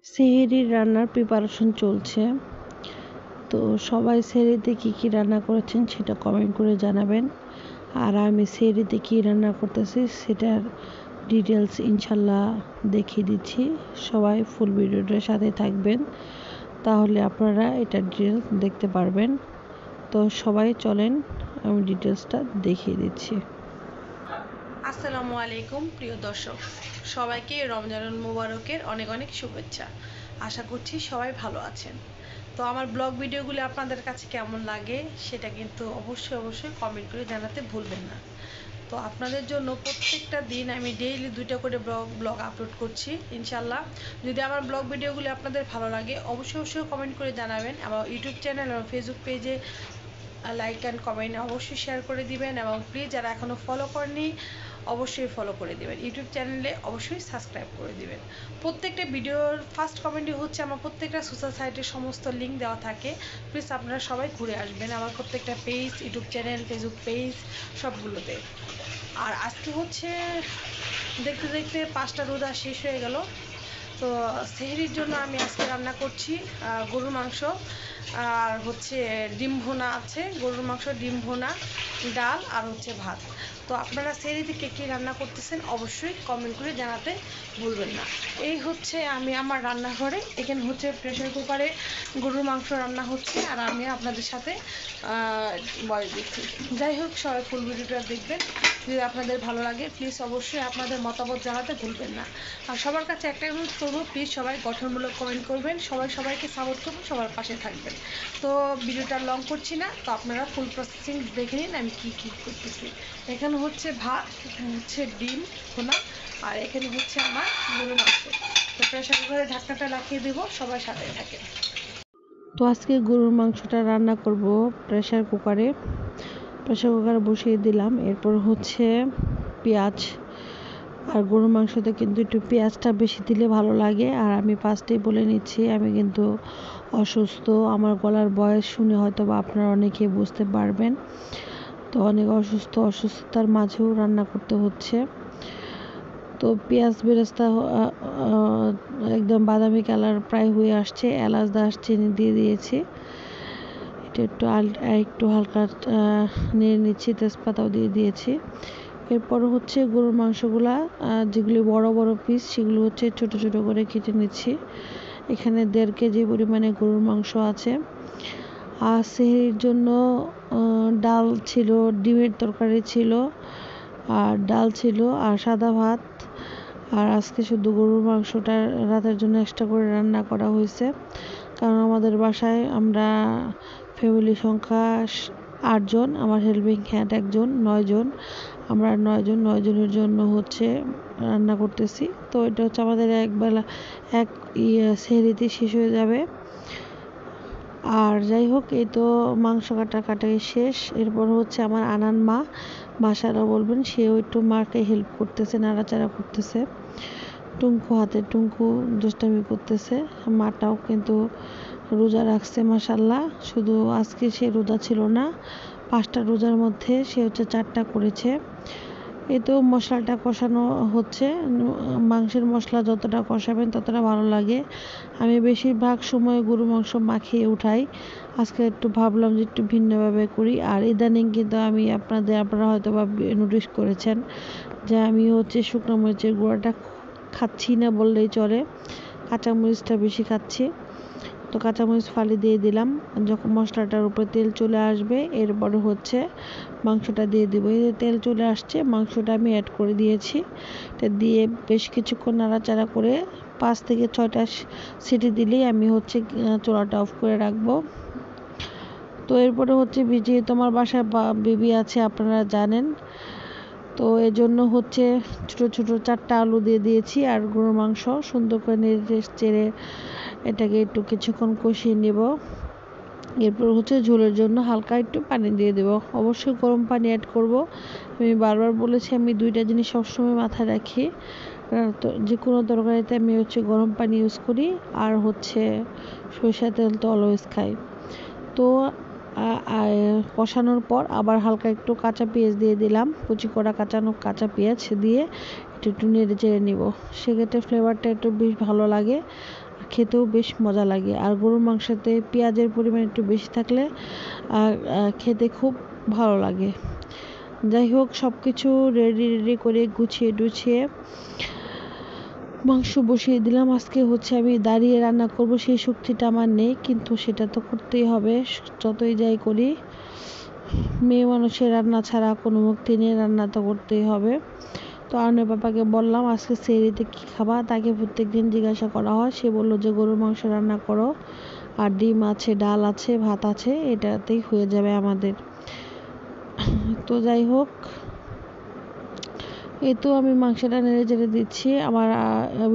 সেহরির রান্নার প্রিপারেশন চলছে। তো সবাই সেহরিতে কী রান্না করেছেন সেটা কমেন্ট করে জানাবেন। আর আমি সেহরিতে কী রান্না করতেছি সেটার ডিটেলস ইনশাল্লাহ দেখিয়ে দিচ্ছি। সবাই ফুল ভিডিওটার সাথে থাকবেন, তাহলে আপনারা এটা ডিটেলস দেখতে পারবেন। তো সবাই চলেন আমি ডিটেলসটা দেখিয়ে দিচ্ছি। আসসালামু আলাইকুম প্রিয় দর্শক, সবাইকে রমজানুল মুবারকের অনেক অনেক শুভেচ্ছা। আশা করছি সবাই ভালো আছেন। তো আমার ব্লগ ভিডিওগুলি আপনাদের কাছে কেমন লাগে সেটা কিন্তু অবশ্যই কমেন্ট করে জানাতে ভুলবেন না। তো আপনাদের জন্য প্রত্যেকটা দিন আমি ডেইলি 2টা করে ব্লগ আপলোড করছি ইনশাল্লাহ। যদি আমার ব্লগ ভিডিওগুলি আপনাদের ভালো লাগে অবশ্যই কমেন্ট করে জানাবেন। আমার ইউটিউব চ্যানেল এবং ফেসবুক পেজে লাইক অ্যান্ড কমেন্ট অবশ্যই শেয়ার করে দিবেন, এবং প্লিজ যারা এখনও ফলো করেনি অবশ্যই ফলো করে দিবেন। ইউটিউব চ্যানেলে অবশ্যই সাবস্ক্রাইব করে দিবেন। প্রত্যেকটা ভিডিওর ফার্স্ট কমেন্টই হচ্ছে আমার প্রত্যেকটা সোশ্যাল সাইটের সমস্ত লিঙ্ক দেওয়া থাকে। প্লিজ আপনারা সবাই ঘুরে আসবেন আমার প্রত্যেকটা page, YouTube channel, Facebook page সবগুলোতে। আর আজকে হচ্ছে দেখতে দেখতে 5টা রোজা শেষ হয়ে গেল। তো সেহরির জন্য আমি আজকে রান্না করছি গরুর মাংস, আর হচ্ছে ডিম ভুনা আছে, গরুর মাংস, ডিম ভুনা, ডাল আর হচ্ছে ভাত। তো আপনারা সেহরিতে কে কী রান্না করতেছেন অবশ্যই কমেন্ট করে জানাতে ভুলবেন না। এই হচ্ছে আমি আমার রান্নাঘরে, এখানে হচ্ছে প্রেশার কুকারে গরুর মাংস রান্না হচ্ছে, আর আমি আপনাদের সাথে বয়স দিচ্ছি। যাই হোক, সবাই ফুল ভিডিওটা দেখবেন। যদি আপনাদের ভালো লাগে প্লিজ অবশ্যই আপনাদের মতামত জানাতে ভুলবেন না। আর সবার কাছে একটা অনুরোধ করবো, প্লিজ সবাই গঠনমূলক কমেন্ট করবেন, সবাইকে সাপোর্ট করবেন, সবার পাশে থাকবেন। তো ভিডিওটা লং করছি না, তো আপনারা ফুল প্রসেসিং দেখে নিন আমি কী করতেছি। এখানে হচ্ছে ভাত, এখানে হচ্ছে ডিম ভুনা, আর এখানে হচ্ছে আমার গরুর মাংস। তো প্রেশার কুকারে ঢাকনাটা লাগিয়ে দেবো, সবাই সাথে থাকে। তো আজকে গরুর মাংসটা রান্না করব প্রেশার কুকারে বসিয়ে দিলাম। এরপর হচ্ছে পেঁয়াজ, আর গরুর মাংসতে কিন্তু একটু পেঁয়াজটা বেশি দিলে ভালো লাগে। আর আমি ফার্স্টেই বলে নিচ্ছি আমি কিন্তু অসুস্থ, আমার গলার বয়স শুনে হয়তো বা আপনারা অনেকেই বুঝতে পারবেন। তো অনেক অসুস্থতার মাঝেও রান্না করতে হচ্ছে। তো পেঁয়াজ বেরেস্তা একদম বাদামি কালার প্রায় হয়ে আসছে, এলাচ দারচিনি দিয়ে দিয়েছি। এটা একটু হালকা নিয়ে নিচ্ছি, তেজপাতাও দিয়ে দিয়েছি। এরপর হচ্ছে গরুর মাংসগুলা যেগুলি বড় বড় পিস সেগুলো হচ্ছে ছোট ছোট করে কেটে নিচ্ছি। এখানে 1.5 কেজি পরিমাণে গরুর মাংস আছে। আর সেহরির জন্য ডাল ছিল, ডিমের তরকারি ছিল, আর ডাল ছিল, আর সাদা ভাত। আর আজকে শুধু গরুর মাংসটা রাতের জন্য এক্সট্রা করে রান্না করা হয়েছে, কারণ আমাদের বাসায় আমরা ফ্যামিলি সংখ্যা 8 জন, আমার হেল্পিং হ্যান্ড একজন, 9 জন। আমরা 9 জনের জন্য হচ্ছে রান্না করতেছি। তো এটা হচ্ছে আমাদের একবেলা সেহরিতে শেষ হয়ে যাবে। আর যাই হোক, এই তো মাংস কাটাই শেষ। এরপর হচ্ছে আমার আনান মা, বাসারা বলবেন, সেও একটু মাকে হেল্প করতেছে, নাড়াচাড়া করতেছে। হাতে টুঙ্কু দুষ্টামি করতেছে। মাটাও কিন্তু রোজা রাখছে মাশাল্লাহ। শুধু আজকে সে রোজা ছিল না, 5টা রোজার মধ্যে সে হচ্ছে 4টা করেছে। এই তো মশলাটা কষানো হচ্ছে। মাংসের মশলা যতটা কষাবেন ততটা ভালো লাগে। আমি বেশিরভাগ সময় গরু মাংস মাখিয়ে উঠাই, আজকে একটু ভাবলাম যে একটু ভিন্নভাবে করি। আর ইদানিং কিন্তু আপনারা হয়তো বা নোটিস করেছেন যে আমি হচ্ছে শুকনো মরিচের গুঁড়াটা খাচ্ছি না বললেই চলে, কাঁচামরিচটা বেশি খাচ্ছি। তো কাঁচামরিচ ফালি দিয়ে দিলাম। যখন মশলাটার উপরে তেল চলে আসবে এরপরে হচ্ছে মাংসটা দিয়ে দেবো। এই তেল চলে আসছে, মাংসটা আমি অ্যাড করে দিয়েছি। এটা দিয়ে বেশ কিছুক্ষণ নাড়াচাড়া করে 5 থেকে 6টা সিটি দিলেই আমি হচ্ছে চুলাটা অফ করে রাখবো। তো এরপরে হচ্ছে যেহেতু আমার বাসায় বেবি আছে আপনারা জানেন, তো এর জন্য হচ্ছে ছোটো ছোটো 4টা আলু দিয়ে দিয়েছি। আর গরুর মাংস সুন্দর করে নেড়ে চেড়ে এটাকে একটু কিছুক্ষণ কষিয়ে নেব। এরপর হচ্ছে ঝোলের জন্য হালকা একটু পানি দিয়ে দেব, অবশ্যই গরম পানি অ্যাড করব। আমি বারবার বলেছি আমি 2টা জিনিস সবসময় মাথায় রাখি, তো যে কোনো তরকারিতে আমি হচ্ছে গরম পানি ইউজ করি, আর হচ্ছে সরিষার তেল তো অলওয়েজ খাই। তো কষানোর পর আবার হালকা একটু কাঁচা পেঁয়াজ দিয়ে দিলাম, কুচি করা কাঁচা পেঁয়াজ দিয়ে একটু নেড়ে চেড়ে নিব, সেক্ষেত্রে ফ্লেভারটা একটু বেশ ভালো লাগে। খেতেও বেশ মজা লাগে। আর গরুর মাংসতে পেঁয়াজের পরিমাণ একটু বেশি থাকলে খেতে খুব ভালো লাগে। যাই হোক, সব কিছু রেডি করে গুছিয়ে টুছিয়ে মাংস বসিয়ে দিলাম। আজকে হচ্ছে আমি দাঁড়িয়ে রান্না করব, সেই শক্তিটা আমার নেই, কিন্তু সেটা তো করতেই হবে যতই যাই করি। মেয়ে মানুষের রান্না ছাড়া কোনো মুক্তি নেই, রান্না তো করতেই হবে। তো আয়নের পাপাকে বললাম আজকে সেহরিতে কী খাবা, তাকে প্রত্যেকদিন জিজ্ঞাসা করা হয়, সে বললো যে গরুর মাংস রান্না করো, আর ডিম আছে, ডাল আছে, ভাত আছে, এটাতেই হয়ে যাবে আমাদের। তো যাই হোক, এই তো আমি মাংসটা নেড়ে চেড়ে দিচ্ছি। আমার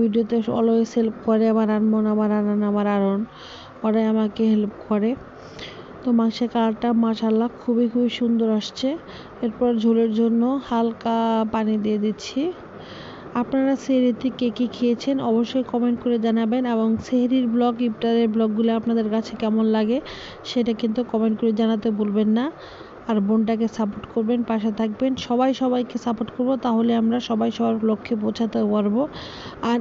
ভিডিওতে অলওয়েজ হেল্প করে আমার আনমন, আমার আনান, আমার আরন, ওরাই আমাকে হেল্প করে। তো মাংসের কালারটা মাশাআল্লাহ খুবই সুন্দর আসছে। এরপর ঝোলের জন্য হালকা পানি দিয়ে দিচ্ছি। আপনারা সেহরিতে কে কী খেয়েছেন অবশ্যই কমেন্ট করে জানাবেন, এবং সেহরির ব্লগ, ইফতারের ব্লগগুলো আপনাদের কাছে কেমন লাগে সেটা কিন্তু কমেন্ট করে জানাতে ভুলবেন না। আর বোনটাকে সাপোর্ট করবেন, পাশে থাকবেন, সবাইকে সাপোর্ট করব, তাহলে আমরা সবাই সবার লক্ষ্যে পৌঁছাতে পারবো। আর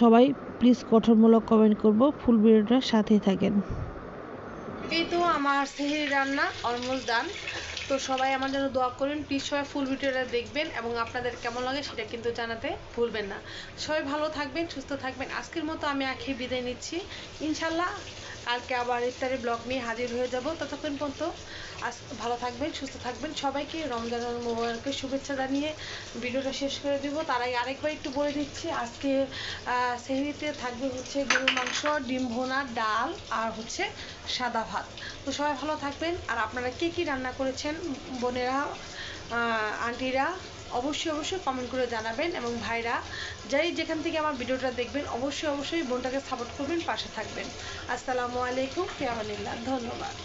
সবাই প্লিজ গঠনমূলক কমেন্ট করব। ফুল ভিডিওটার সাথেই থাকেন। এই তো আমার সেহরি রান্না অলমোস্ট ডান। তো সবাই আমার জন্য দোয়া করুন, প্লিজ সবাই ফুল ভিডিওটা দেখবেন এবং আপনাদের কেমন লাগে সেটা কিন্তু জানাতে ভুলবেন না। সবাই ভালো থাকবেন, সুস্থ থাকবেন। আজকের মতো আমি আখি বিদায় নিচ্ছি। ইনশাল্লাহ কালকে আবার ইফতারি ব্লগ নিয়ে হাজির হয়ে যাব। ততক্ষণ পর্যন্ত ভালো থাকবেন, সুস্থ থাকবেন। সবাইকে রমজানুল মুবারকের শুভেচ্ছা জানিয়ে ভিডিওটা শেষ করে দিব। তার আগে আরেকবার একটু বলে দিচ্ছি, আজকে সেহরিতে থাকবে হচ্ছে গরুর মাংস, ডিম ভোনা, ডাল আর হচ্ছে সাদা ভাত। তো সবাই ভালো থাকবেন। আর আপনারা কে কী রান্না করেছেন বোনেরা, আন্টিরা, অবশ্যই কমেন্ট করে জানাবেন। এবং ভাইরা যাই যেখান থেকে আমার ভিডিওটা দেখবেন অবশ্যই বোনটাকে সাপোর্ট করবেন, পাশে থাকবেন। আসসালামু আলাইকুম, ফি আমানিল্লাহ। ধন্যবাদ।